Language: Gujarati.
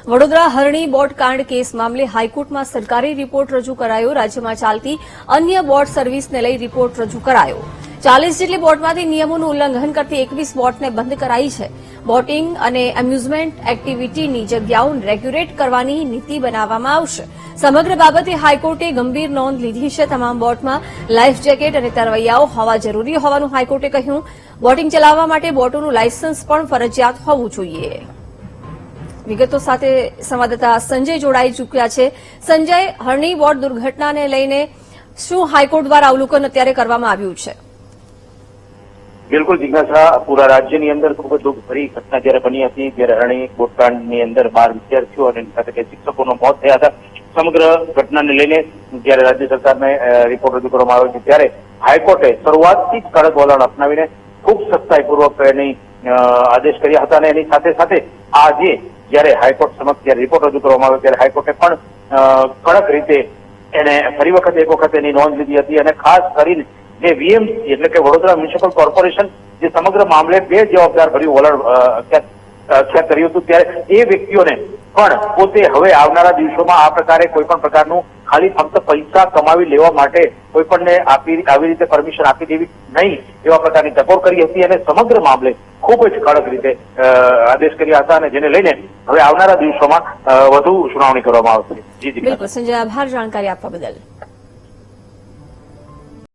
વડોદરા હરણી બોટ કાંડ કેસ મામલે હાઈકોર્ટમાં સરકારી રિપોર્ટ રજૂ કરાયો। રાજ્યમાં ચાલતી અન્ય બોટ સર્વિસને લઈ રિપોર્ટ રજૂ કરાયો। 40 જેટલી બોટમાંથી નિયમોનું ઉલ્લંઘન કરતી 21 બોટને બંધ કરાઈ છે। બોટિંગ અને એમ્યુઝમેન્ટ એક્ટિવિટીની જગ્યાઓ રેગ્યુલેટ કરવાની નીતિ બનાવવામાં આવશે। સમગ્ર બાબતે હાઈકોર્ટે ગંભીર નોંધ લીધી છે। તમામ બોટમાં લાઈફ જેકેટ અને તરવૈયાઓ હોવા જરૂરી હોવાનું હાઈકોર્ટે કહ્યું। બોટિંગ ચલાવવા માટે બોટોનું લાયસન્સ પણ ફરજિયાત હોવું જોઈએ। વિગતો સાથે સંવાદદાતા સંજય જોડાઈ ચૂક્યા છે। સંજય, હરણી બોટ દુર્ઘટનાને લઈને શું હાઈકોર્ટ દ્વારા અવલોકન અત્યારે કરવામાં આવ્યું છે? બિલકુલ જિજ્ઞાસા, પૂરા રાજ્યની અંદર ખૂબ જ દુઃખભરી ઘટના જયારે બની હતી ત્યારે હરણી બોટકાંડની અંદર 12 વિદ્યાર્થીઓ અને સાથે કે શિક્ષકોના મોત થયા હતા। સમગ્ર ઘટનાને લઈને જયારે રાજ્ય સરકારને રિપોર્ટ રજૂ કરવામાં આવ્યો છે ત્યારે હાઈકોર્ટે શરૂઆતથી જ કડક વલણ અપનાવીને ખૂબ સખ્તાઈપૂર્વક એની આદેશ કર્યા હતા અને એની સાથે સાથે આજે જયારે હાઈકોર્ટ સમક્ષ જયારે રિપોર્ટ રજૂ કરવામાં આવ્યો ત્યારે હાઈકોર્ટે પણ કડક રીતે એને ફરી વખત એક વખત એની નોંધ લીધી હતી અને ખાસ કરીને જે વીએમસી એટલે કે વડોદરા મ્યુનિસિપલ કોર્પોરેશન જે સમગ્ર મામલે બે જવાબદાર ભર્યું વલણ અખ્યાત કર્યું હતું ત્યારે એ વ્યક્તિઓને પણ પોતે હવે આવનારા દિવસોમાં આ પ્રકારે કોઈ પણ પ્રકારનું ખાલી ફક્ત પૈસા કમાવી લેવા માટે કોઈ પણને આવી રીતે પરમિશન આપી દેવી નહીં એવા પ્રકારની ટકોર કરી હતી અને સમગ્ર મામલે ખૂબ જ કડક રીતે આદેશ કર્યા હતા અને જેને લઈને હવે આવનારા દિવસોમાં વધુ સુનાવણી કરવામાં આવશે। જી જી બિલકુલ સંજય, આભાર જાણકારી આપવા બદલ।